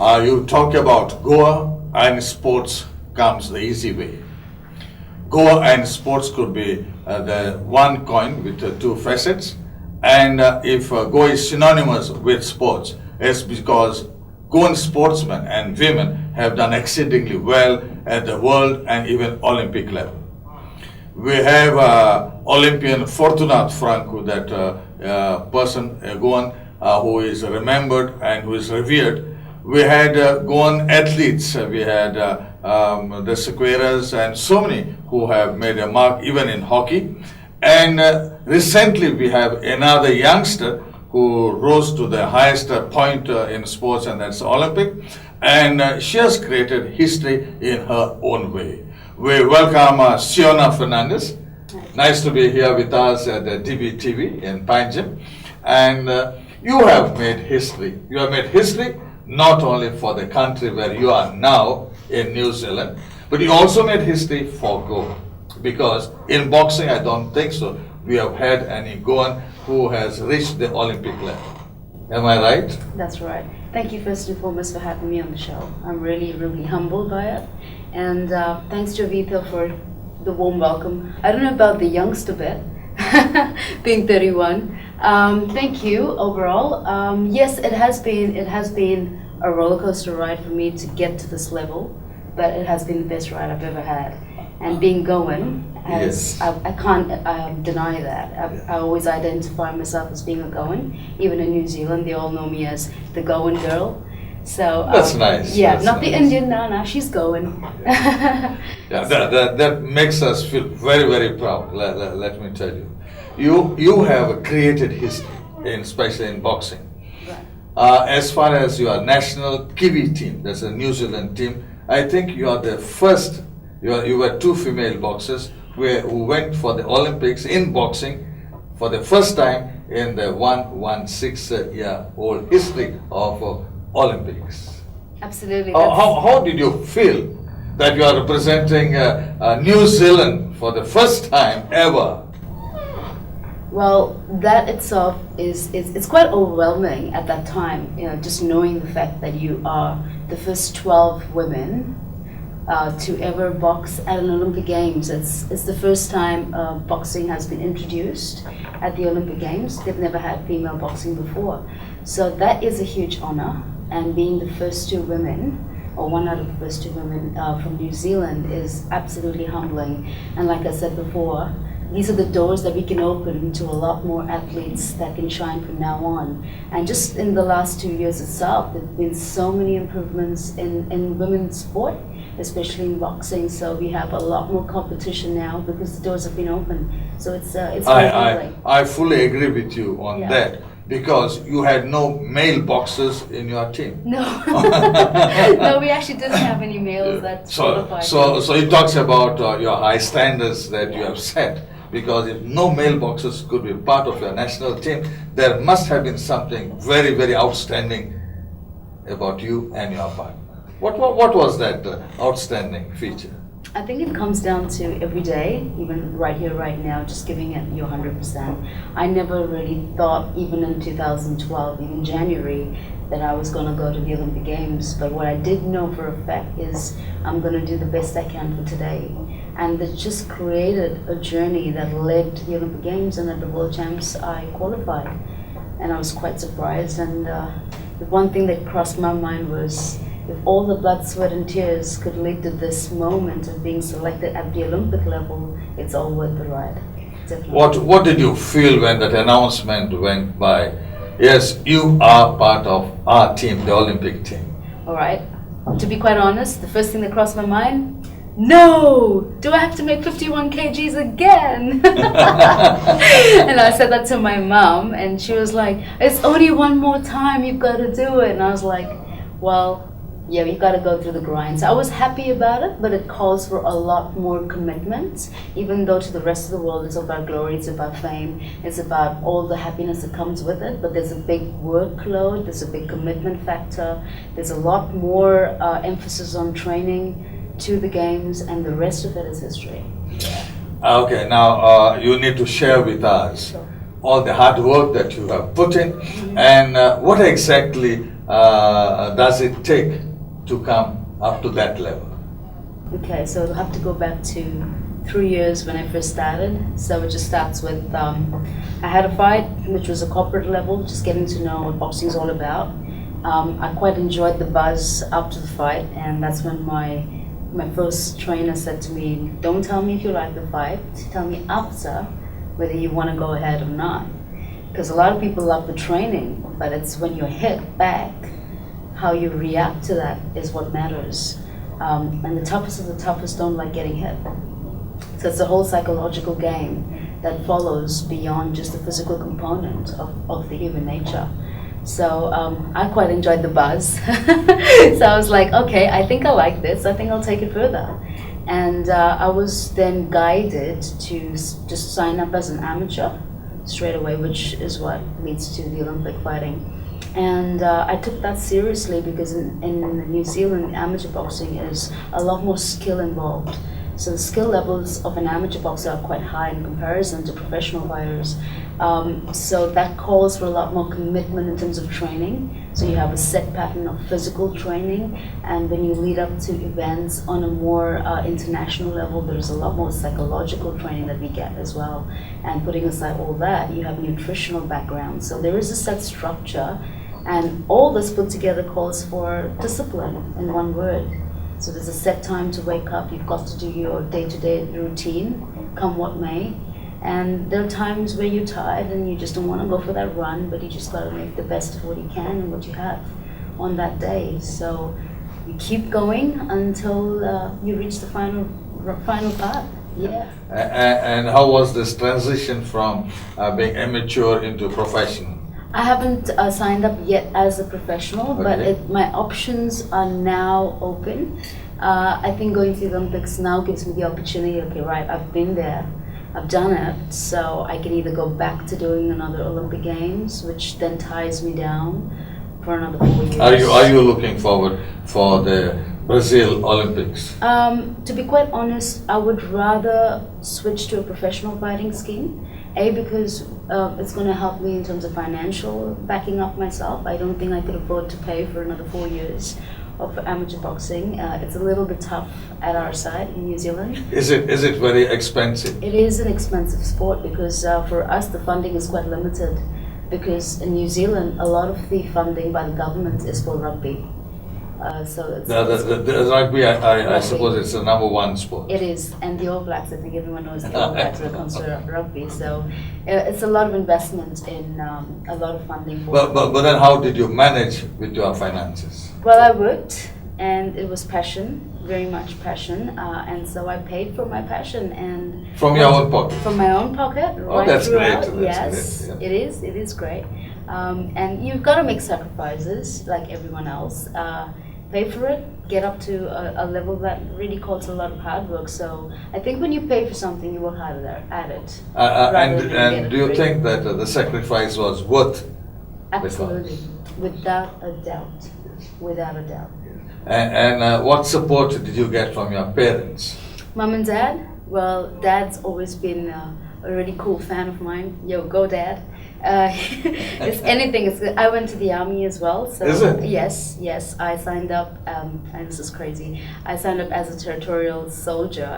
You talk about Goa and sports comes the easy way. Goa and sports could be the one coin with two facets, and if Goa is synonymous with sports, it's because Goan sportsmen and women have done exceedingly well at the world and even Olympic level. We have Olympian Fortunato Franco, that person, a Goan, who is remembered and who is revered. We had Goan athletes, we had the Sequeiras and so many who have made a mark even in hockey. And recently we have another youngster who rose to the highest point in sports, and that's Olympic. And she has created history in her own way. We welcome Siona Fernandez. Nice to be here with us at the DBTV in Panjim. And you have made history. You have made history not only for the country where you are now in New Zealand, but you also made history for Goa. Because in boxing, I don't think so, we have had any Goan who has reached the Olympic level. Am I right? That's right. Thank you first and foremost for having me on the show. I'm really, really humbled by it. And thanks Joeffry for the warm welcome. I don't know about the youngster bit, being 31. Thank you overall. Yes, it has been a roller coaster ride for me to get to this level, but it has been the best ride I've ever had. And being Goan, Yes. I can't deny that. I always identify myself as being a Goan. Even in New Zealand, they all know me as the Goan girl. So That's nice. Yeah, That's not nice. the Indian. No, she's Goan. Yeah, that makes us feel very, very proud. Let me tell you, you have created history, especially in boxing. Right. As far as your national Kiwi team, that's a New Zealand team, I think you are the first. You were two female boxers who went for the Olympics in boxing for the first time in the 116-year-old history of Olympics. Absolutely. How did you feel that you are representing New Zealand for the first time ever? Well, that itself it's quite overwhelming at that time. You know, just knowing the fact that you are the first 12 women to ever box at an Olympic Games. It's the first time boxing has been introduced at the Olympic Games. They've never had female boxing before. So that is a huge honor. And being the first two women, or one out of the first two women from New Zealand, is absolutely humbling. And like I said before, these are the doors that we can open to a lot more athletes that can shine from now on. And just in the last 2 years itself, there have been so many improvements in women's sport, especially in boxing. So we have a lot more competition now because the doors have been opened. So it's very humbling. I fully agree with you on that, because you had no male boxers in your team. No, no, we actually didn't have any males that qualified. So it talks about your high standards that you have set. Because if no male boxers could be part of your national team, there must have been something very, very outstanding about you and your partner. What was that outstanding feature? I think it comes down to every day, even right here, right now, just giving it your 100%. I never really thought, even in 2012, even January, that I was going to go to the Olympic Games. But what I did know for a fact is I'm going to do the best I can for today. And it just created a journey that led to the Olympic Games, and at the World Champs I qualified. And I was quite surprised. And the one thing that crossed my mind was, if all the blood, sweat and tears could lead to this moment of being selected at the Olympic level, it's all worth the ride. Definitely. What did you feel when that announcement went by? Yes, you are part of our team, the Olympic team. All right. To be quite honest, the first thing that crossed my mind, no! Do I have to make 51 kgs again? And I said that to my mom, and she was like, it's only one more time, you've got to do it. And I was like, well, yeah, you got to go through the grind. So I was happy about it, but it calls for a lot more commitment. Even though to the rest of the world it's about glory, it's about fame, it's about all the happiness that comes with it. But there's a big workload, there's a big commitment factor, there's a lot more emphasis on training to the games, and the rest of it is history. Okay, now you need to share with us all the hard work that you have put in, and what exactly does it take to come up to that level? Okay, so I'll have to go back to 3 years when I first started. So it just starts with I had a fight, which was a corporate level, just getting to know what boxing is all about. I quite enjoyed the buzz after the fight, and that's when my first trainer said to me, "Don't tell me if you like the fight. Tell me after whether you want to go ahead or not." Because a lot of people love the training, but it's when you're hit back, how you react to that is what matters. And the toughest of the toughest don't like getting hit. So it's a whole psychological game that follows beyond just the physical component of the human nature. So I quite enjoyed the buzz. So I was like, okay, I think I like this. I think I'll take it further. And I was then guided to just sign up as an amateur straight away, which is what leads to the Olympic fighting. And I took that seriously because in New Zealand, amateur boxing is a lot more skill involved. So the skill levels of an amateur boxer are quite high in comparison to professional fighters. So that calls for a lot more commitment in terms of training. So you have a set pattern of physical training, and when you lead up to events on a more international level, there's a lot more psychological training that we get as well. And putting aside all that, you have nutritional background. So there is a set structure, and all this put together calls for discipline in one word. So there's a set time to wake up. You've got to do your day-to-day routine, come what may. And there are times where you're tired and you just don't want to go for that run, but you just got to make the best of what you can and what you have on that day. So you keep going until you reach the final part. Yeah. And how was this transition from being amateur into professional? I haven't signed up yet as a professional, Okay. but my options are now open. I think going to the Olympics now gives me the opportunity, okay, right, I've been there, I've done it, so I can either go back to doing another Olympic Games, which then ties me down for another 4 years. Are you looking forward for the Brazil Olympics? To be quite honest, I would rather switch to a professional fighting scheme. Because it's going to help me in terms of financial backing up myself. I don't think I could afford to pay for another 4 years of amateur boxing. It's a little bit tough at our side in New Zealand. Is it very expensive? It is an expensive sport because for us the funding is quite limited. Because in New Zealand, a lot of the funding by the government is for rugby. So it's The rugby, I suppose it's the number one sport. It is, and the All Blacks, I think everyone knows the All Blacks when it comes to rugby. So it's a lot of investment in a lot of funding. But then how did you manage with your finances? Well, I worked, and it was passion, very much passion, and so I paid for my passion and From your own pocket? From my own pocket, right that's throughout. great. Yes, That's great, it is great, and you've got to make sacrifices like everyone else. Pay for it, get up to a level that really calls a lot of hard work. So I think when you pay for something, you work harder at it. And do you think that the sacrifice was worth Absolutely, without a doubt, without a doubt. And what support did you get from your parents? Mom and Dad? Well, Dad's always been a really cool fan of mine. Yo, go Dad. It's anything. I went to the army as well. So Is it? Yes. I signed up, and this is crazy. I signed up as a territorial soldier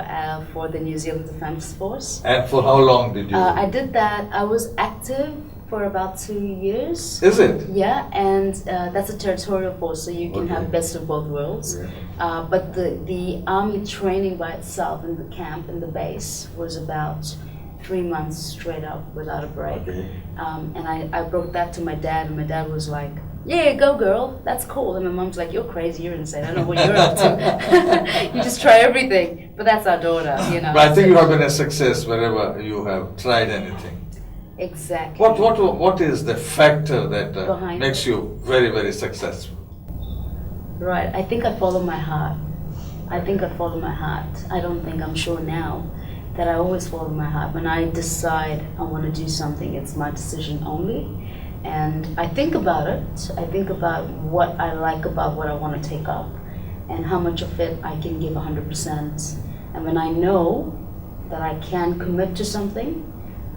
for the New Zealand Defence Force. And for how long did you? I did that. I was active for about 2 years. Is it? Yeah, and that's a territorial force, so you can Okay. have best of both worlds. Yeah. But the army training by itself in the camp, in the base, was about 3 months straight up without a break. Okay. And I brought that to my dad, and my dad was like, yeah, go girl, that's cool. And my mom's like, you're crazy, you're insane, I don't know what you're up to. You just try everything. But that's our daughter, you know. But I think you have been a success wherever you have tried anything. Exactly. What is the factor that Behind makes you very, very successful? Right, I think I follow my heart. I don't think, I'm sure now, that I always follow my heart. When I decide I want to do something, it's my decision only. And I think about it. I think about what I like about what I want to take up and how much of it I can give 100%. And when I know that I can commit to something,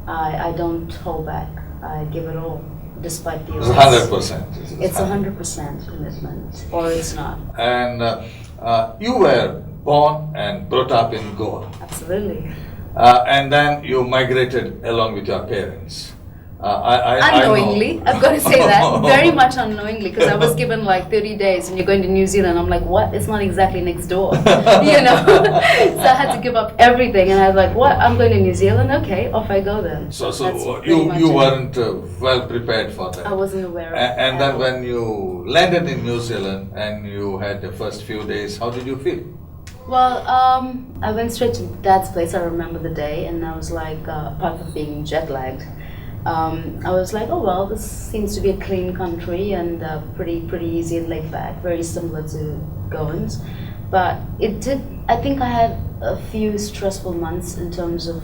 I don't hold back. I give it all. despite the It's odds. 100%. It's 100% commitment, or it's not. And you were born and brought up in Goa. Absolutely. And then you migrated along with your parents. I know. Unknowingly, I've got to say that, very much unknowingly, because I was given like 30 days and you're going to New Zealand. I'm like, what? It's not exactly next door, you know? So I had to give up everything and I was like, what? I'm going to New Zealand? Okay, off I go then. So That's you pretty much it. weren't well prepared for that. I wasn't aware of it. And at then all. when you landed in New Zealand and you had the first few days, how did you feel? Well, I went straight to Dad's place. I remember the day, and I was like, apart from being jet lagged, I was like, oh well, this seems to be a clean country and pretty easy and laid back, very similar to Goans. But it did. I think I had a few stressful months in terms of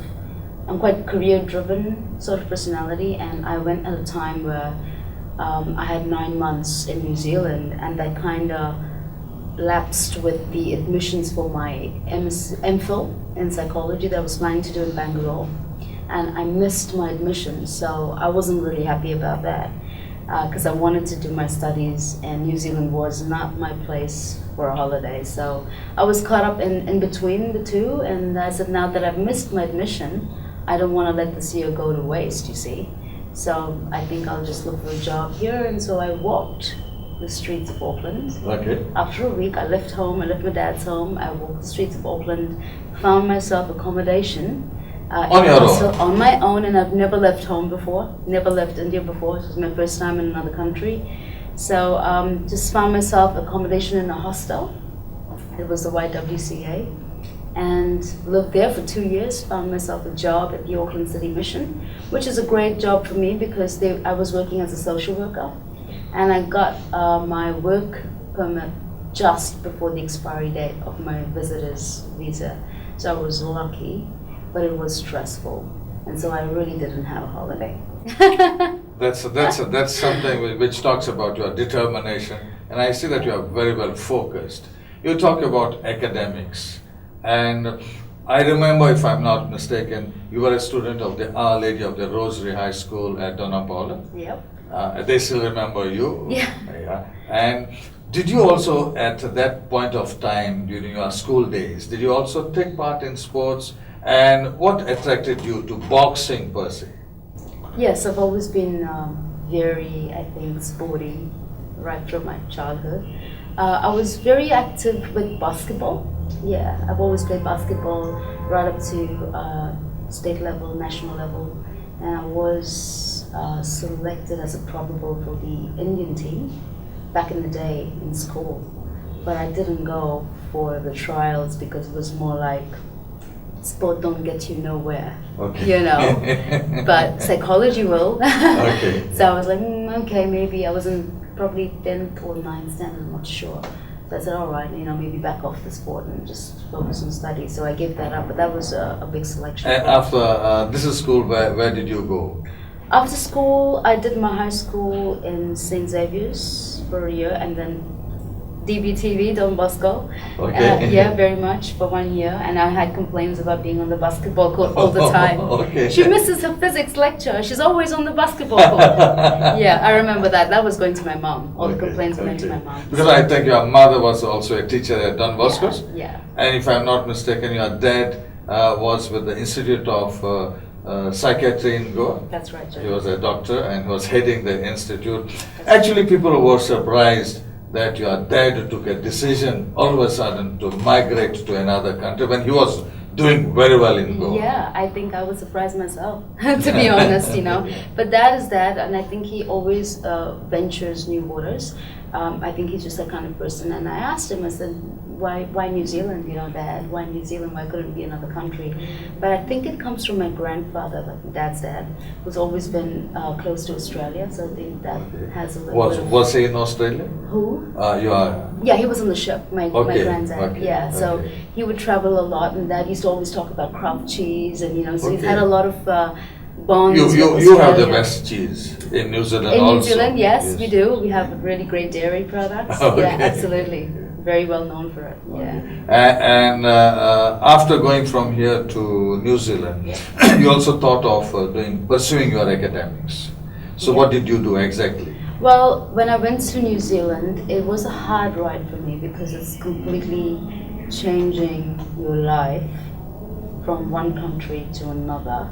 I'm quite career-driven sort of personality, and I went at a time where I had 9 months in New Zealand, and I kind of lapsed with the admissions for my MPhil in psychology that I was planning to do in Bangalore, and I missed my admission, so I wasn't really happy about that because I wanted to do my studies, and New Zealand was not my place for a holiday. So I was caught up in between the two, and I said, now that I've missed my admission, I don't want to let this year go to waste, you see. So I think I'll just look for a job here, and so I walked the streets of Auckland. Okay. After a week, I left home, I left my dad's home, I walked the streets of Auckland, found myself accommodation. On your own? On my own, and I've never left home before, never left India before. It was my first time in another country. So just found myself accommodation in a hostel. It was the YWCA. And lived there for 2 years, found myself a job at the Auckland City Mission, which is a great job for me because I was working as a social worker. And I got my work permit just before the expiry date of my visitor's visa. So I was lucky, but it was stressful. And so I really didn't have a holiday. That's something which talks about your determination, and I see that you are very well focused. You talk about academics, and I remember, if I'm not mistaken, you were a student of the Our Lady of the Rosary High School at Dona Paula. Yep. They still remember you. Yeah. And did you also, at that point of time during your school days, did you also take part in sports? And what attracted you to boxing per se? Yes, I've always been very, I think, sporty right through my childhood. I was very active with basketball. Yeah, I've always played basketball right up to state level, national level, and I was selected as a probable for the Indian team back in the day in school. But I didn't go for the trials because it was more like sport don't get you nowhere, Okay. you know, but psychology will. Okay. So I was like, okay, maybe I was in probably 10th or 9th standard, I'm not sure. So I said, all right, you know, maybe back off the sport and just focus on studies. So I gave that up, but that was a big selection. And after this is school, where did you go? After school, I did my high school in St. Xavier's for a year, and then DBTV, Don Bosco. Okay. Yeah, very much for 1 year, and I had complaints about being on the basketball court all the time. Okay. She misses her physics lecture. She's always on the basketball court. Yeah, I remember that. That was going to my mom. All the complaints went to my mom. Because I think your mother was also a teacher at Don Bosco's. Yeah. And if I'm not mistaken, your dad was with the Institute of Psychiatry in Goa. That's right, He Joe. was a doctor and was heading the institute. Actually, people were surprised that your dad took a decision all of a sudden to migrate to another country when he was doing very well in Goa. Yeah, I think I was surprised myself, to be honest, you know. But that is that, and I think he always ventures new waters. I think he's just that kind of person. And I asked him, I said, why New Zealand, you know, Dad? Why New Zealand? Why couldn't it be another country? But I think it comes from my grandfather, like my dad's dad, who's always been close to Australia. So I think that has a little bit of... Was he in Australia? Who? You are. Yeah, he was on the ship, my granddad. Okay, Yeah, so okay. he would travel a lot, and Dad used to always talk about craft cheese, and you know, so he's Okay. had a lot of bonds. You with have the Australia. best cheese in New Zealand In also. New Zealand, yes, we do. We have really great dairy products. Okay. Yeah, absolutely. Very well known for it. Yeah. And after going from here to New Zealand, you also thought of pursuing your academics. So what did you do exactly? Well, when I went to New Zealand, it was a hard ride for me because it's completely changing your life from one country to another.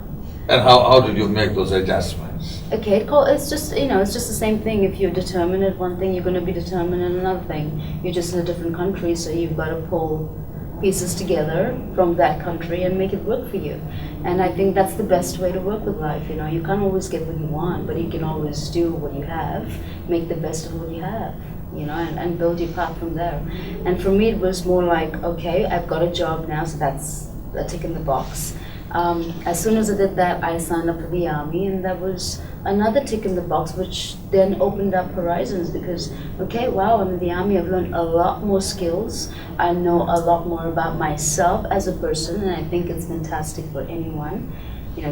And how did you make those adjustments? Okay, it's just, it's just the same thing. If you're determined at one thing, you're going to be determined in another thing. You're just in a different country, so you've got to pull pieces together from that country and make it work for you. And I think that's the best way to work with life. You can't always get what you want, but you can always do what you have, make the best of what you have, and build your path from there. And for me, it was more like, okay, I've got a job now, so that's a tick in the box. As soon as I did that, I signed up for the army, and that was another tick in the box, which then opened up horizons because, okay, wow, I'm in the army, I've learned a lot more skills, I know a lot more about myself as a person, and I think it's fantastic for anyone,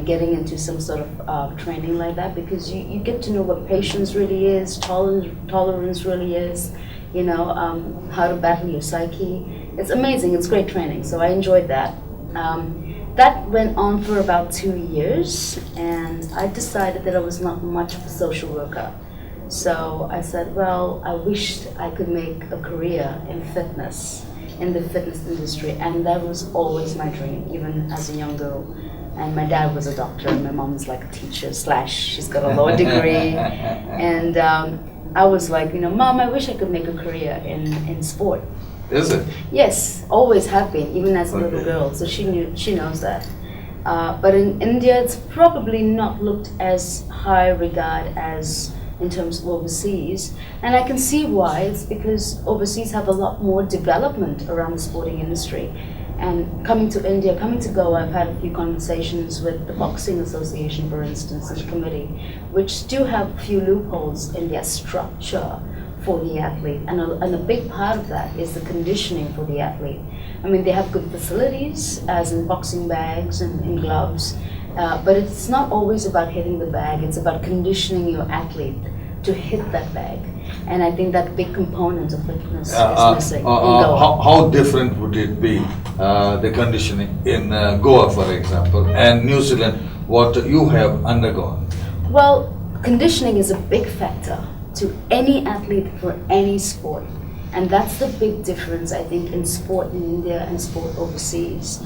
getting into some sort of training like that, because you get to know what patience really is, tolerance really is, how to battle your psyche. It's amazing, it's great training, so I enjoyed that. That went on for about 2 years, and I decided that I was not much of a social worker. So I said, well, I wished I could make a career in fitness, in the fitness industry, and that was always my dream, even as a young girl. And my dad was a doctor, and my mom was like a teacher / she's got a law degree. And I was like, Mom, I wish I could make a career in sport. Is it? Yes, always have been, even as a little girl. So she knows that. But in India, it's probably not looked as high regard as in terms of overseas. And I can see why. It's because overseas have a lot more development around the sporting industry. And coming to India, coming to Goa, I've had a few conversations with the Boxing Association, for instance, and the committee, which do have a few loopholes in their structure for the athlete, and a big part of that is the conditioning for the athlete. I mean, they have good facilities, as in boxing bags and gloves, but it's not always about hitting the bag, it's about conditioning your athlete to hit that bag. And I think that big component of fitness is missing in Goa. How different would it be, the conditioning in Goa, for example, and New Zealand, what you have undergone? Well, conditioning is a big factor to any athlete for any sport. And that's the big difference, I think, in sport in India and sport overseas.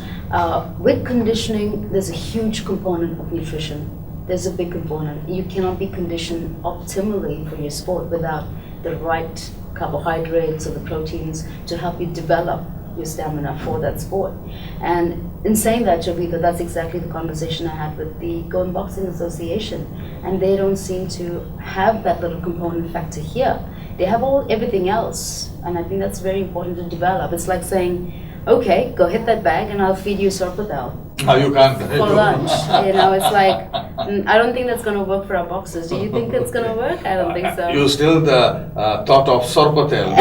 With conditioning, there's a huge component of nutrition. There's a big component. You cannot be conditioned optimally for your sport without the right carbohydrates or the proteins to help you develop your stamina for that sport. And in saying that, Jovita, that's exactly the conversation I had with the Goan Boxing Association, and they don't seem to have that little component factor here. They have everything else, and I think that's very important to develop. It's like saying, okay, go hit that bag and I'll feed you sorpatel. No, you can't. For lunch. It's like, I don't think that's going to work for our boxers. Do you think it's going to work? I don't think so. You still the thought of sorpatel.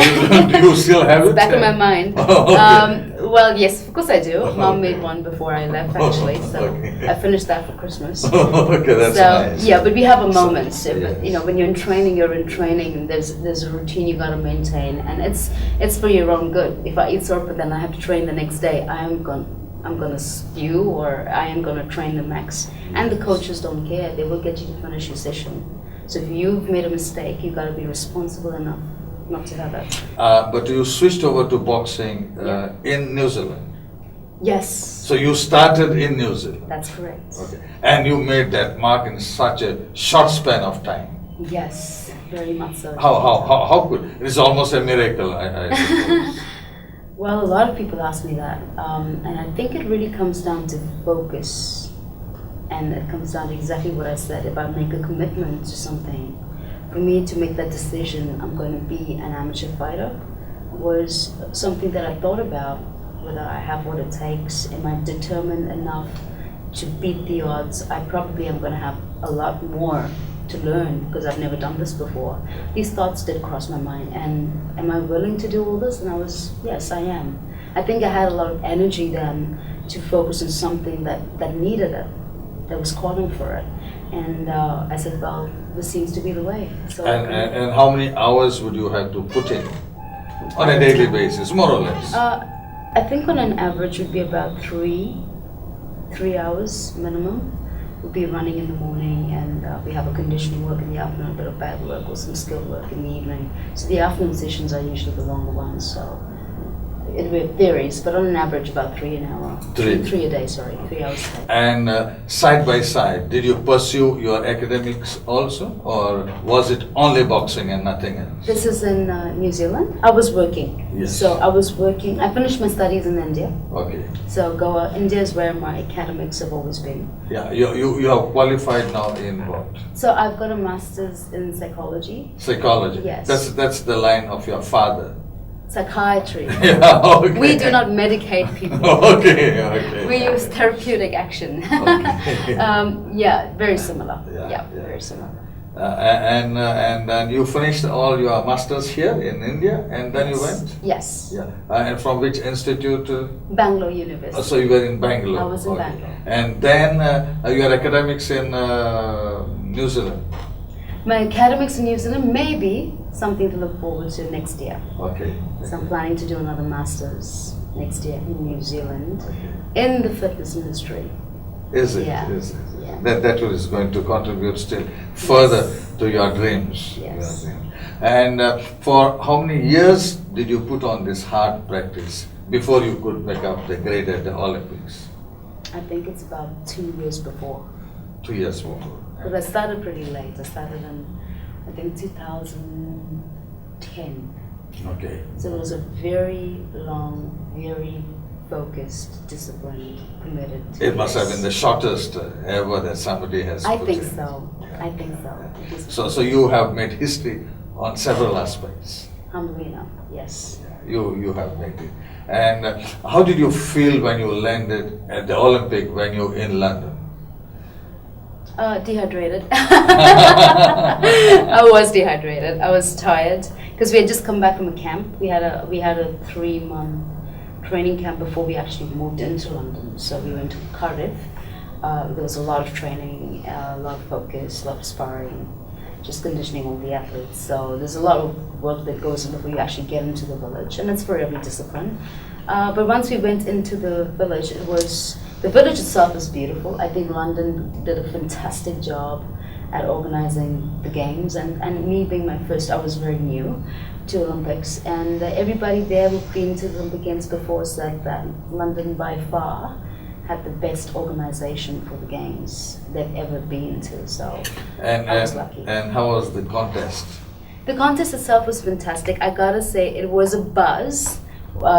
Do you still have it? Back in my mind. Okay. Well, yes, of course I do. Mom made one before I left, actually, so Okay. I finished that for Christmas. Okay, that's nice. Yeah, but we have a moment. Yes. When you're in training, you're in training. There's a routine you got to maintain, and it's for your own good. If I eat sorpa, then I have to train the next day. I'm gonna spew, or I am gonna train the max. And the coaches don't care. They will get you to finish your session. So if you've made a mistake, you got to be responsible enough not to have that. But you switched over to boxing in New Zealand. Yes. So you started in New Zealand. That's correct. Okay. And you made that mark in such a short span of time. Yes, very much so. How could? It's almost a miracle, I suppose. Well, a lot of people ask me that, and I think it really comes down to focus, and it comes down to exactly what I said. If I make a commitment to something, for me to make that decision, I'm going to be an amateur fighter, was something that I thought about, whether I have what it takes, am I determined enough to beat the odds. I probably am going to have a lot more to learn because I've never done this before. These thoughts did cross my mind, and am I willing to do all this? And I was, yes, I am. I think I had a lot of energy then to focus on something that needed it, that was calling for it. And I said, well, this seems to be the way. So and how many hours would you have to put in on a daily basis, more or less? I think on an average would be about three hours minimum. we'll be running in the morning, and we have a conditioning work in the afternoon, a bit of pad work or some skill work in the evening. So the afternoon sessions are usually the longer ones. So it varies, but on an average about 3 an hour. Three a day, sorry, 3 hours a day. And side by side, did you pursue your academics also, or was it only boxing and nothing else? This is in New Zealand. I was working. Yes. So I was working. I finished my studies in India. Okay. So Goa, India is where my academics have always been. Yeah, you are qualified now in what? So I've got a master's in psychology. Psychology. Yes. That's the line of your father. Psychiatry. Yeah, okay. We do not medicate people. Okay. We use therapeutic action. Okay. Yeah, very similar. Yeah. Very similar. And then you finished all your masters here in India, and then you went? Yes. Yeah. And from which institute? Bangalore University. So you were in Bangalore. I was in Bangalore. And then your academics in New Zealand. My academics in New Zealand may be something to look forward to next year. Okay. So I'm planning to do another master's next year in New Zealand Okay. in the fitness industry. Is it? Yeah. Is it? Yeah. That is going to contribute still further to your dreams. Yes. Your dreams. And for how many years did you put on this hard practice before you could make up the grade at the Olympics? I think it's about 2 years before. 2 years before. But I started pretty late. I started in, I think, 2010. Okay. So it was a very long, very focused, disciplined, committed. It must have been the shortest ever that somebody has I put think in. so. Yeah. I think so. Because So you have made history on several aspects. Alhamdulillah, yes. You have made it. And how did you feel when you landed at the Olympic venue in London? Dehydrated. I was dehydrated. I was tired because we had just come back from a camp. We had a 3-month training camp before we actually moved into London. So we went to Cardiff. There was a lot of training, a lot of focus, a lot of sparring, just conditioning all the athletes. So there's a lot of work that goes in before you actually get into the village, and it's for every discipline. But once we went into the village, the village itself is beautiful. I think London did a fantastic job at organizing the games, and me being my first, I was very new to Olympics, and everybody there who'd been to the Olympic Games before said that London by far had the best organization for the games they've ever been to, so I was lucky. And how was the contest? The contest itself was fantastic. I gotta say, it was a buzz.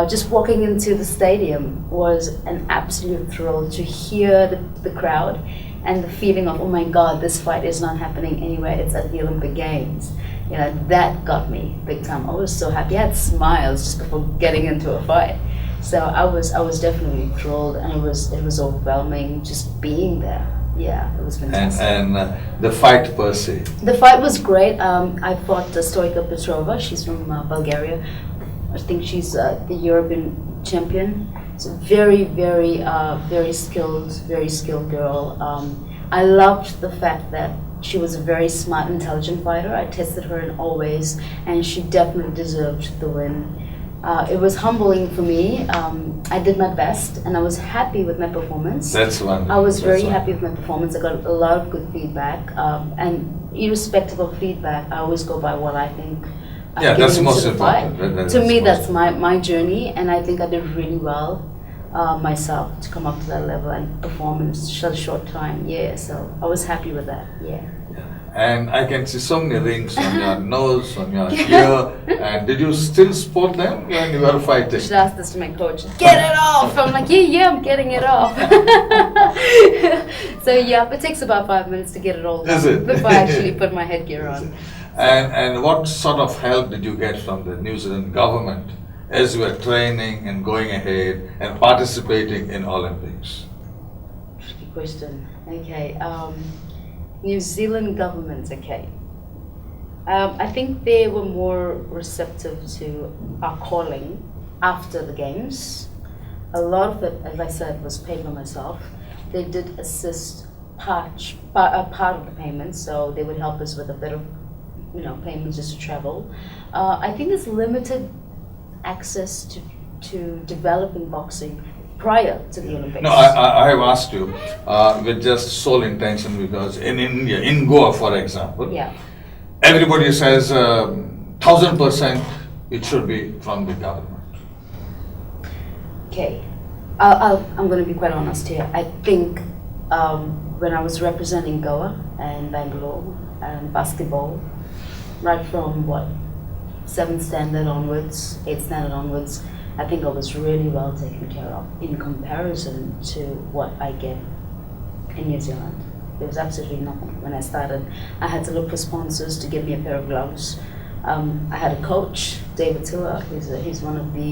Just walking into the stadium was an absolute thrill to hear the crowd and the feeling of, oh my God, this fight is not happening anywhere, it's at the Olympic Games. You know, that got me big time. I was so happy. I had smiles just before getting into a fight. So I was definitely thrilled, and it was overwhelming just being there. Yeah, it was fantastic. And the fight per se? The fight was great. I fought Stoica Petrova. She's from Bulgaria. I think she's the European champion. It's a very, very skilled girl. I loved the fact that she was a very smart, intelligent fighter. I tested her in all ways, and she definitely deserved the win. It was humbling for me. I did my best, and I was happy with my performance. That's wonderful. I was very happy with my performance. I got a lot of good feedback, and irrespective of feedback, I always go by what I think. Yeah, that's most important. To me, that's my journey, and I think I did really well myself to come up to that level and perform in such a short time. Yeah, so I was happy with that. Yeah. And I can see so many rings on your nose, on your ear. And did you still spot them when you were fighting? I should ask this to my coach. Get it off! I'm like, yeah, I'm getting it off. So yeah, it takes about 5 minutes to get it all done before I actually put my headgear on. And what sort of help did you get from the New Zealand government as you were training and going ahead and participating in Olympics? Tricky question. Okay. New Zealand government, okay. I think they were more receptive to our calling after the games. A lot of it, as I said, was paid by myself. They did assist part of the payment, so they would help us with a bit of, payments just to travel. I think there's limited access to developing boxing prior to the Olympics. No, I have asked you with just sole intention because in India, in Goa, for example, Yeah. everybody says 1000% it should be from the government. Okay, I'm going to be quite honest here. I think when I was representing Goa and Bangalore and basketball, right from what, 7th standard onwards, 8th standard onwards, I think I was really well taken care of in comparison to what I get in New Zealand. There was absolutely nothing. When I started, I had to look for sponsors to give me a pair of gloves. I had a coach, David Tua, he's one of the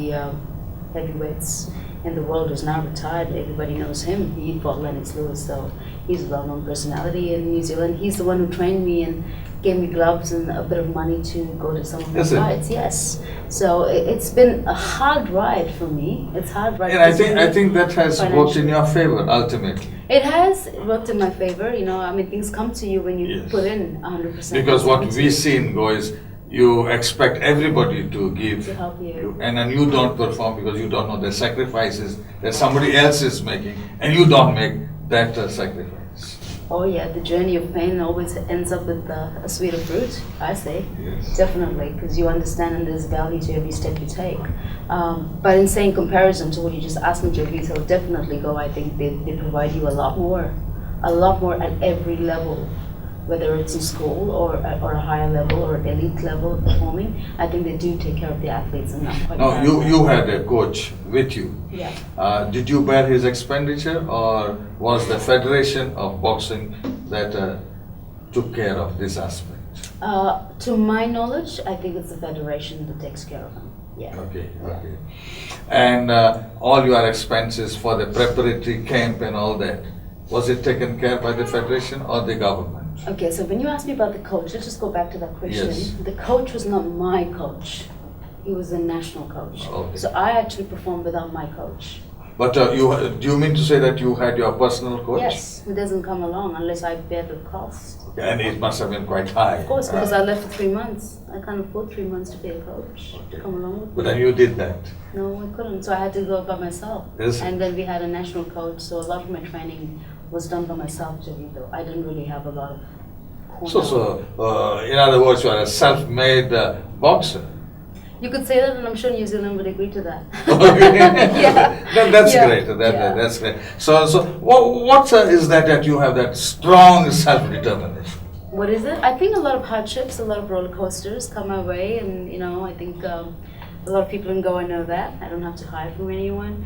heavyweights in the world, who's now retired. Everybody knows him. He fought Lennox Lewis, so he's a well-known personality in New Zealand. He's the one who trained me and gave me gloves and a bit of money to go to some of my fights. Yes. So it's been a hard ride for me. It's hard ride. And I think that has worked in your favor ultimately. It has worked in my favor. You know, I mean, things come to you when you put in 100%. Because what we see in Goa is you expect everybody to give to help you. And then you don't perform because you don't know the sacrifices that somebody else is making, and you don't make that sacrifice. Oh yeah, the journey of pain always ends up with a sweeter fruit, I say. Yes. Definitely, because you understand and there's value to every step you take. But in saying comparison to what you just asked me, Joeffry, so definitely go. I think they provide you a lot more at every level. Whether it's in school or a higher level or elite level performing, I think they do take care of the athletes, and I'm quite No, you had a coach with you. Yeah. Did you bear his expenditure, or was the Federation of Boxing that took care of this aspect? To my knowledge, I think it's the federation that takes care of them. Yeah. Okay. And all your expenses for the preparatory camp and all that, was it taken care by the federation or the government? Okay, so when you asked me about the coach, let's just go back to that question. Yes. The coach was not my coach. He was the national coach. Okay. So I actually performed without my coach. But do you mean to say that you had your personal coach? Yes, he doesn't come along unless I bear the cost. And it must have been quite high. Of course, because I left for 3 months. I can't afford 3 months to pay a coach to come along with me. But then you did that. No, I couldn't. So I had to go by myself. Yes. And then we had a national coach, so a lot of my training was done by myself, Joeffry, though. I didn't really have a lot of So in other words, you are a self-made boxer. You could say that, and I'm sure New Zealand would agree to that. Yeah. That's Yeah. great. That's great. So what is that you have that strong self-determination? What is it? I think a lot of hardships, a lot of roller coasters come my way, and I think a lot of people in Goa know that. I don't have to hide from anyone.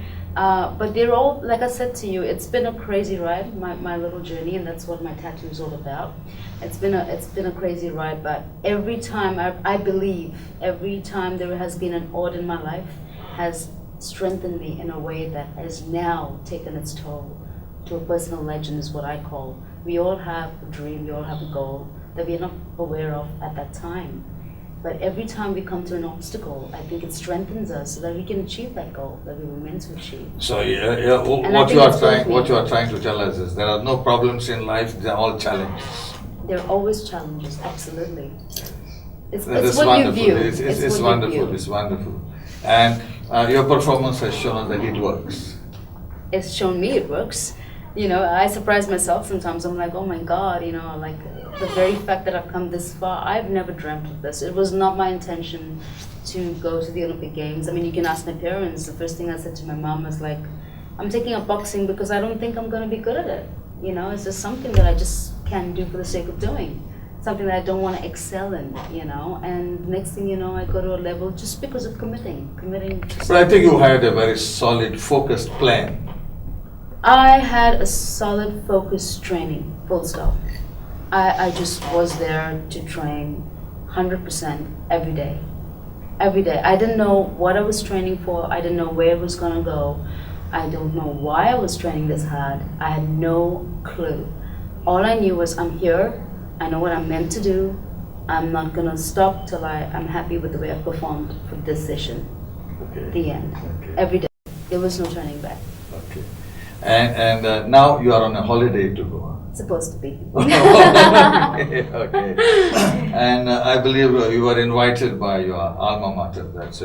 But they're all, like I said to you, it's been a crazy ride, my little journey, and that's what my tattoo is all about. It's been a crazy ride, but every time, I believe, every time there has been an odd in my life has strengthened me in a way that has now taken its toll to a personal legend, is what I call. We all have a dream, we all have a goal that we're not aware of at that time. But every time we come to an obstacle, I think it strengthens us so that we can achieve that goal that we were meant to achieve. So what you are trying to tell us is there are no problems in life; they are all challenges. There are always challenges, absolutely. It's That's what you wonderful. view. It's what wonderful. you view. It's wonderful. And your performance has shown us that it works. It's shown me it works. I surprise myself sometimes. I'm like, oh my God, like the very fact that I've come this far, I've never dreamt of this. It was not my intention to go to the Olympic Games. I mean, you can ask my parents. The first thing I said to my mom was like, I'm taking up boxing because I don't think I'm going to be good at it. It's just something that I just can't do for the sake of doing. Something that I don't want to excel in, And next thing you know, I go to a level just because of committing. But I think you had a very solid, focused plan. I had a solid, focused training, full stop. I just was there to train 100% every day. Every day. I didn't know what I was training for. I didn't know where it was going to go. I don't know why I was training this hard. I had no clue. All I knew was I'm here. I know what I'm meant to do. I'm not going to stop till I'm happy with the way I performed for this session. Okay. The end. Okay. Every day. There was no turning back. Okay. And now you are on a holiday to Goa. Supposed to be. Okay. And I believe you were invited by your alma mater, that's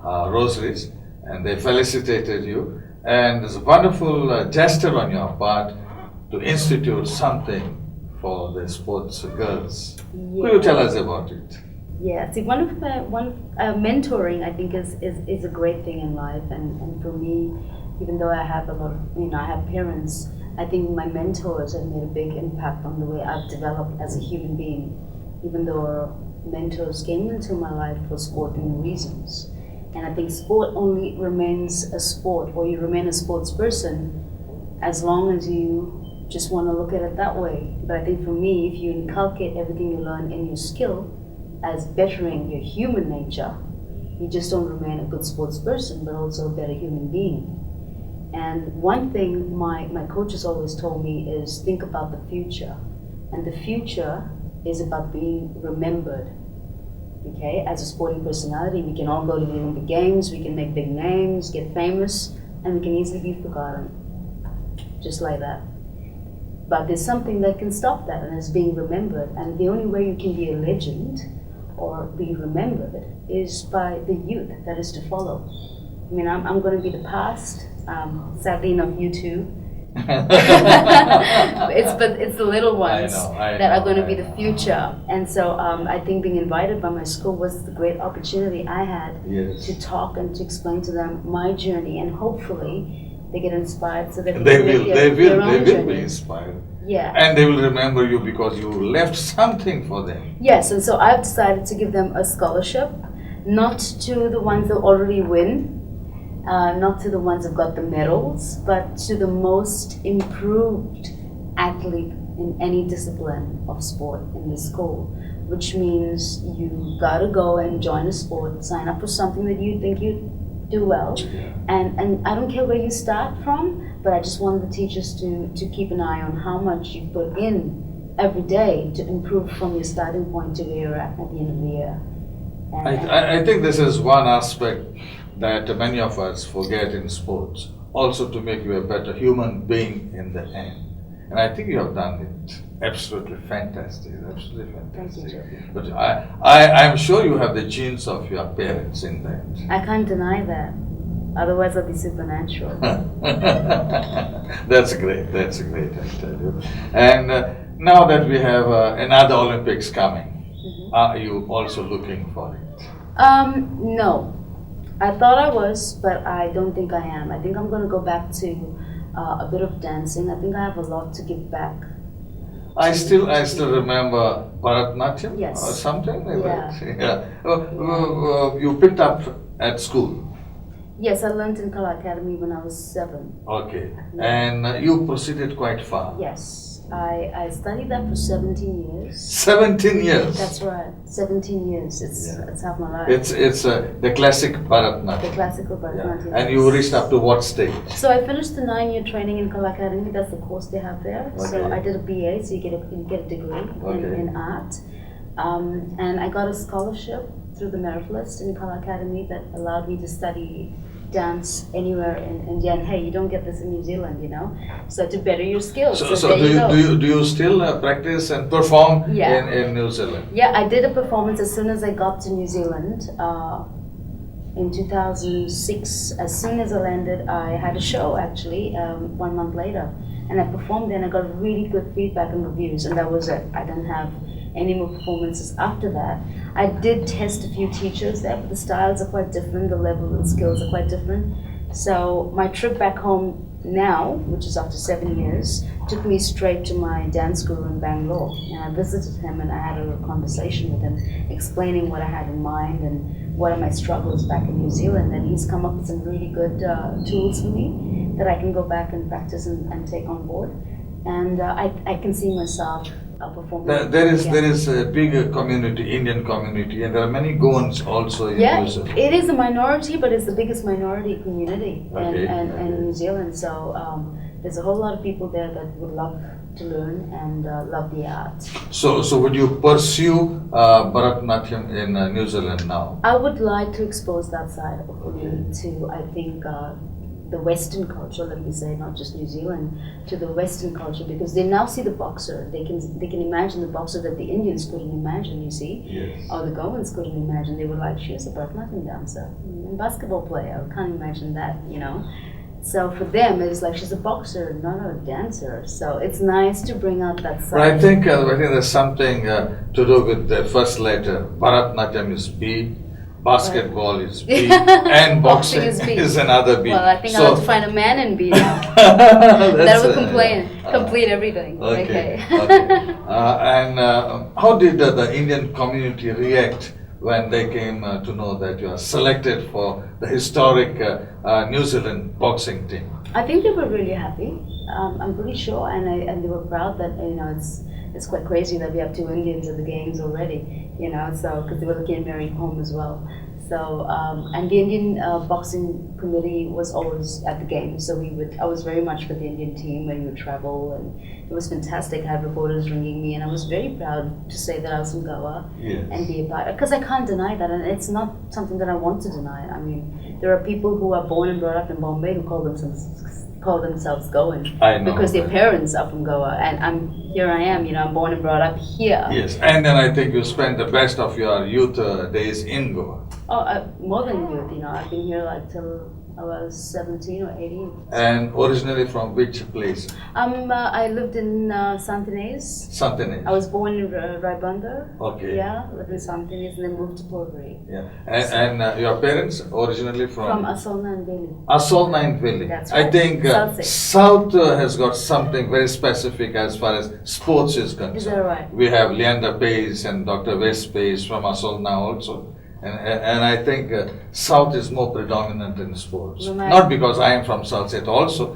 Rosaries, and they felicitated you. And it's a wonderful gesture on your part to institute something for the sports girls. Yeah. Could you tell us about it? Yeah, see, mentoring I think is a great thing in life, and for me, even though I have a lot of, I have parents, I think my mentors have made a big impact on the way I've developed as a human being, even though mentors came into my life for sporting reasons. And I think sport only remains a sport, or you remain a sports person, as long as you just want to look at it that way. But I think for me, if you inculcate everything you learn in your skill as bettering your human nature, you just don't remain a good sports person, but also a better human being. And one thing my coaches always told me is think about the future. And the future is about being remembered. Okay, as a sporting personality, we can all go to the Olympic Games, we can make big names, get famous, and we can easily be forgotten. Just like that. But there's something that can stop that, and it's being remembered. And the only way you can be a legend or be remembered is by the youth that is to follow. I mean, I'm going to be the past. Sadly enough, you too. it's the little ones that are going to be the future. And so I think being invited by my school was the great opportunity I had to talk and to explain to them my journey, and hopefully they get inspired so that they will be inspired. Yeah. And they will remember you because you left something for them. Yes, and so I've decided to give them a scholarship, not to the ones that already win, not to the ones that got the medals, but to the most improved athlete in any discipline of sport in the school, which means you gotta go and join a sport, sign up for something that you think you do well, and I don't care where you start from, but I just want the teachers to keep an eye on how much you put in every day to improve from your starting point to where you're at the end of the year. I think this is one aspect that many of us forget in sports, also to make you a better human being in the end. And I think you have done it absolutely fantastic, absolutely fantastic. Thank you, But I'm sure you have the genes of your parents in that. I can't deny that, otherwise I'll be supernatural. That's great, I tell you. And now that we have another Olympics coming, are you also looking for it? No. I thought I was, but I don't think I am. I think I'm going to go back to a bit of dancing. I think I have a lot to give back. I still remember Bharatanatyam or something like that. Yeah. You picked up at school. Yes, I learned in Kala Academy when I was 7. Okay, and you proceeded quite far. Yes, I studied that for 17 years. 17 years. That's right, 17 years. It's half my life. It's the classic Bharatanatyam. The classical Bharatanatyam. And you reached up to what stage? So I finished the 9-year training in Kala Academy. That's the course they have there. Okay. So I did a BA, so you get a degree in art. And I got a scholarship through the merit list in Kala Academy that allowed me to study dance anywhere in India. And hey, you don't get this in New Zealand, So to better your skills. So do you still practice and perform in New Zealand? Yeah, I did a performance as soon as I got to New Zealand in 2006. As soon as I landed, I had a show actually 1 month later, and I performed there and I got really good feedback and reviews, and that was it. I didn't have any more performances after that. I did test a few teachers there, but the styles are quite different, the level and skills are quite different. So my trip back home now, which is after 7 years, took me straight to my dance guru in Bangalore. And I visited him and I had a conversation with him, explaining what I had in mind and what are my struggles back in New Zealand. And he's come up with some really good tools for me that I can go back and practice and take on board. And I can see myself performing. There is a big community, Indian community, and there are many Goans also in New Zealand. It is a minority, but it's the biggest minority community in New Zealand. So there's a whole lot of people there that would love to learn and love the art. So would you pursue Bharatanatyam in New Zealand now? I would like to expose that side of me to, I think, the Western culture, let me say, not just New Zealand, to the Western culture, because they now see the boxer. They can imagine the boxer that the Indians couldn't imagine, you see, or the Goans couldn't imagine. They were like, she's a Bharatanatyam dancer, and basketball player. I can't imagine that, So for them, it's like she's a boxer, not a dancer. So it's nice to bring out that side. But I think there's something to do with the first letter. Bharatnatyam is B, basketball is B, and boxing is another B. Well, I think I'll have to find a man in B now. That will complete everything. Okay. And how did the Indian community react when they came to know that you are selected for the historic New Zealand boxing team? I think they were really happy. I'm pretty sure, and they were proud that it's quite crazy that we have 2 Indians at the games already. So because they were looking at marrying home as well. So and the Indian boxing committee was always at the game. So I was very much with the Indian team when we would travel, and it was fantastic. I had reporters ringing me, and I was very proud to say that I was from Goa and be a part. Because I can't deny that, and it's not something that I want to deny. I mean, there are people who are born and brought up in Bombay who call themselves Goan because their parents are from Goa, and I am. I'm born and brought up here. Yes, and then I think you spent the best of your youth days in Goa. Oh, more than youth. I've been here till I was 17 or 18. And originally from which place? I lived in Deniz. Deniz. I was born in Raibandar. Okay. Yeah, lived in Deniz and then moved to Porvory. Yeah, and your parents originally from Asolna and Valley. Asolna and Valley. That's right. I think South has got something very specific as far as sports is concerned. Is that right? We have Leander Pace and Dr. West Pace from Asolna also. And I think South is more predominant in sports. Not because I am from South State also,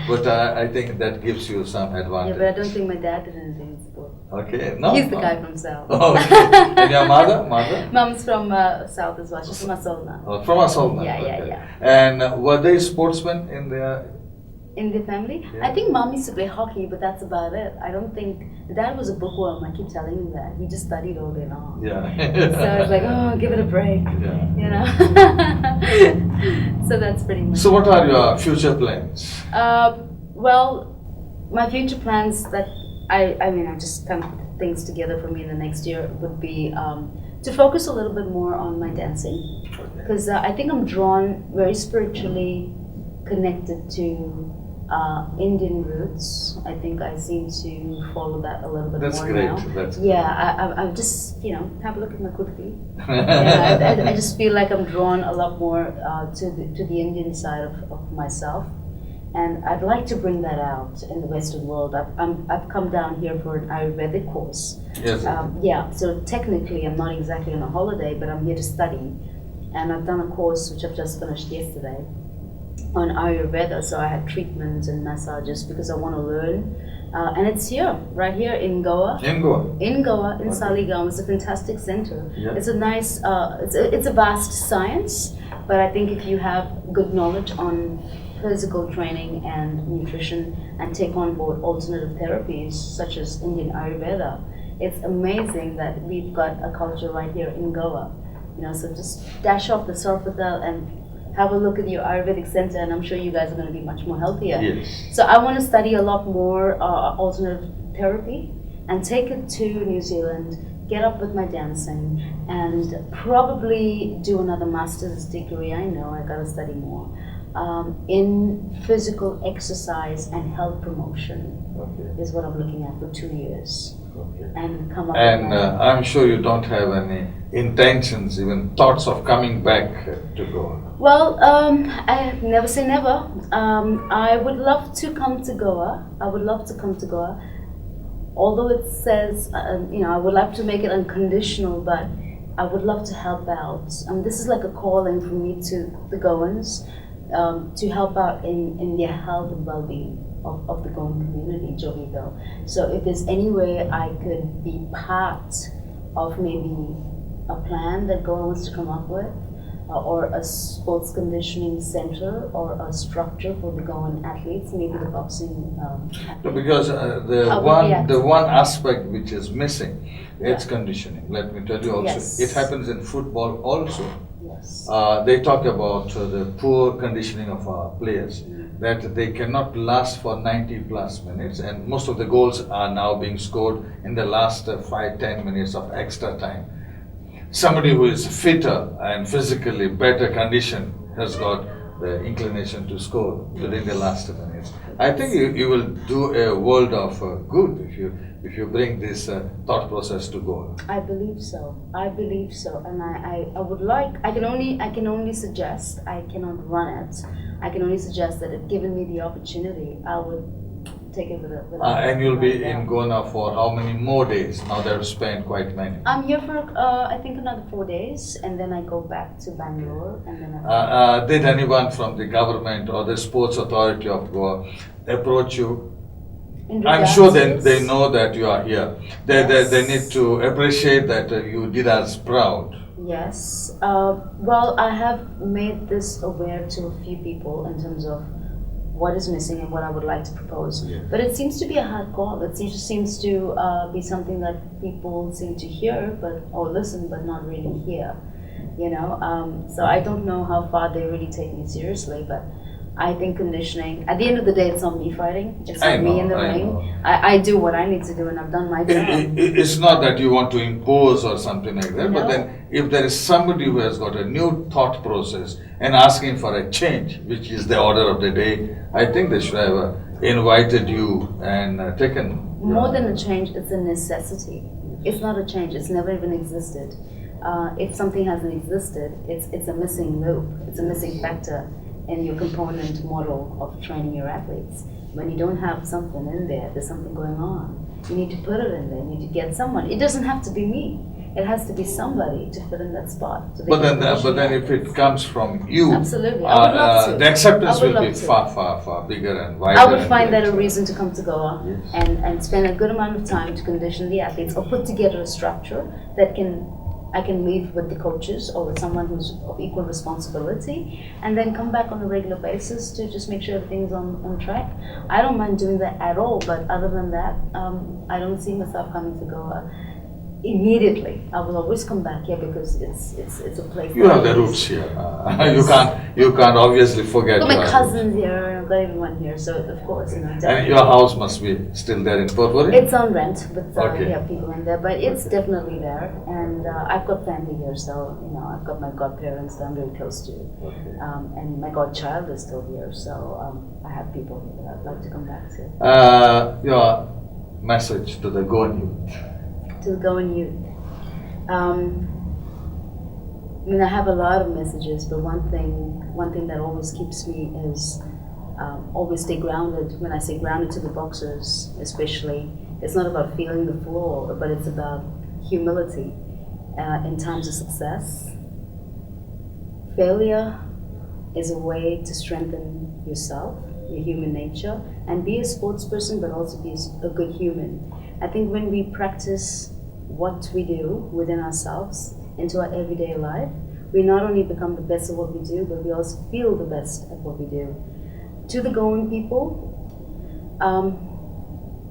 but I think that gives you some advantage. Yeah, but I don't think my dad did anything in sport. Okay, no. He's the guy from South. Oh, okay. And your mother? Mom's from South as well. She's from Asolna. Oh, from Asolna. Yeah. And were they sportsmen in the family? Yeah. I think Mom used to play hockey, but that's about it. I don't think Dad was a bookworm. I keep telling him that. He just studied all day long. Yeah. So I was like, oh, give it a break. Yeah. So that's pretty much. So what are your future plans? Well, my future plans that I just kind of put things together for me in the next year would be to focus a little bit more on my dancing, because I think I'm drawn very spiritually connected to Indian roots. I think I seem to follow that a little bit more now. That's great. Yeah, I just have a look at my kurti. I just feel like I'm drawn a lot more to the Indian side of myself, and I'd like to bring that out in the Western world. I've come down here for an Ayurvedic course. Yes. So technically I'm not exactly on a holiday, but I'm here to study, and I've done a course which I've just finished yesterday on Ayurveda. So I had treatments and massages because I want to learn, and it's here, right here in Goa. In Saligaon. It's a fantastic center. Yeah. It's a nice, it's a vast science, but I think if you have good knowledge on physical training and nutrition and take on board alternative therapies such as Indian Ayurveda, it's amazing that we've got a culture right here in Goa. So just dash off the Sorpatel and have a look at your Ayurvedic center, and I'm sure you guys are going to be much more healthier. Yes. So I want to study a lot more alternative therapy and take it to New Zealand, get up with my dancing, and probably do another master's degree. I know I got to study more in physical exercise and health promotion. Is what I'm looking at for 2 years. And come up. And I'm sure you don't have any intentions, even thoughts of coming back to Goa. Well, I never say never. I would love to come to Goa. Although it says, I would love to make it unconditional, but I would love to help out. This is like a calling for me to the Goans, to help out in their health and well-being of the Goan community, Jovito. So if there's any way I could be part of maybe a plan that Goa wants to come up with, or a sports conditioning center, or a structure for the Goan athletes, maybe the boxing. Because the one aspect which is missing, it's conditioning. Let me tell you also, it happens in football also. Yes. They talk about the poor conditioning of our players, that they cannot last for 90 plus minutes, and most of the goals are now being scored in the last 5-10 minutes of extra time. Somebody who is fitter and physically better conditioned has got the inclination to score during the last minutes. I think you will do a world of good if you bring this thought process to goal. I believe so. I believe so, and I would like. I can only suggest. I cannot run it. I can only suggest that if given me the opportunity, I would take it with a and you'll be in Goa for how many more days? Now that you've spent quite many. I'm here for I think another 4 days, and then I go back to Bangalore, and then. Did anyone from the government or the sports authority of Goa approach you? I'm sure they know that you are here. They need to appreciate that you did us proud. Yes. Well, I have made this aware to a few people in terms of what is missing and what I would like to propose. Yeah. But it seems to be a hard call. It seems to be something that people seem to hear or listen, but not really hear. So I don't know how far they really take me seriously, but I think conditioning, at the end of the day, it's not me fighting. It's not me in the ring. I do what I need to do, and I've done my job. It's not that you want to impose or something like that, No. but then if there is somebody who has got a new thought process and asking for a change, which is the order of the day, I think they should have invited you and taken. More than a change, it's a necessity. It's not a change. It's never even existed. If something hasn't existed, it's a missing loop. It's a missing factor in your component model of training your athletes. When you don't have something in there, there's something going on. You need to put it in there. You need to get someone. It doesn't have to be me. It has to be somebody to fit in that spot. So but then if it comes from you, absolutely, I would love to. The acceptance will be far bigger and wider. I would find that a reason to come to Goa. Yes. and spend a good amount of time to condition the athletes or put together a structure that I can leave with the coaches or with someone who's of equal responsibility, and then come back on a regular basis to just make sure everything's on track. I don't mind doing that at all, but other than that, I don't see myself coming to Goa immediately. I will always come back here because it's a place. You have the roots here. You can't obviously forget. I've got my cousins here. I've got everyone here, so of course, And your house must be still there in Porvorim? It's on rent, but Okay. we have people in there. But it's definitely there, and I've got family here, so I've got my godparents that I'm very close to, Okay. and my godchild is still here. So I have people here that I'd like to come back to. Your message to the Goan youth. To the Goan youth. I have a lot of messages, but one thing that always keeps me is always stay grounded. When I say grounded to the boxers, especially, it's not about feeling the floor, but it's about humility in times of success. Failure is a way to strengthen yourself, your human nature, and be a sports person, but also be a good human. I think when we practice what we do within ourselves into our everyday life, we not only become the best at what we do, but we also feel the best at what we do. To the Goan people,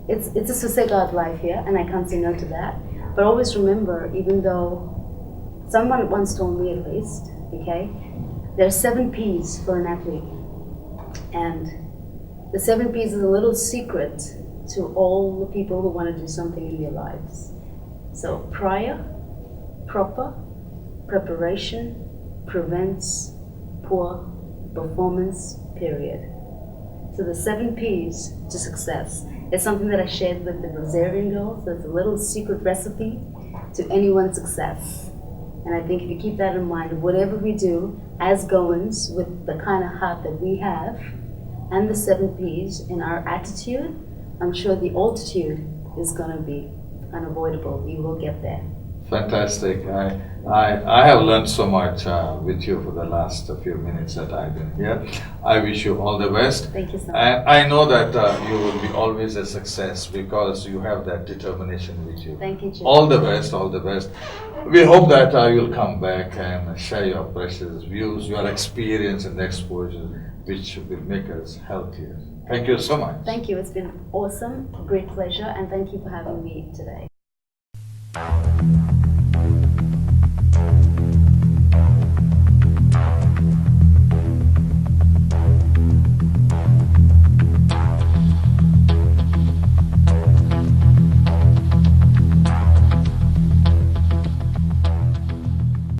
it's a Susegad life here, and I can't say no to that. But always remember, even though someone once told me at least, okay, there are 7 P's for an athlete. And the 7 P's is a little secret to all the people who want to do something in their lives. So prior, proper, preparation, prevents, poor, performance, period. So the 7 P's to success is something that I shared with the Brazilian girls. That's a little secret recipe to anyone's success. And I think if you keep that in mind, whatever we do as Goans with the kind of heart that we have and the 7 P's in our attitude, I'm sure the altitude is going to be unavoidable. We will get there. Fantastic. I have learned so much with you for the last few minutes that I've been here. I wish you all the best. Thank you so much. And I know that you will be always a success because you have that determination with you. Thank you, Jim. All the best, all the best. We hope that you'll come back and share your precious views, your experience and exposure, which will make us healthier. Thank you so much. Thank you. It's been awesome, a great pleasure, and thank you for having me today.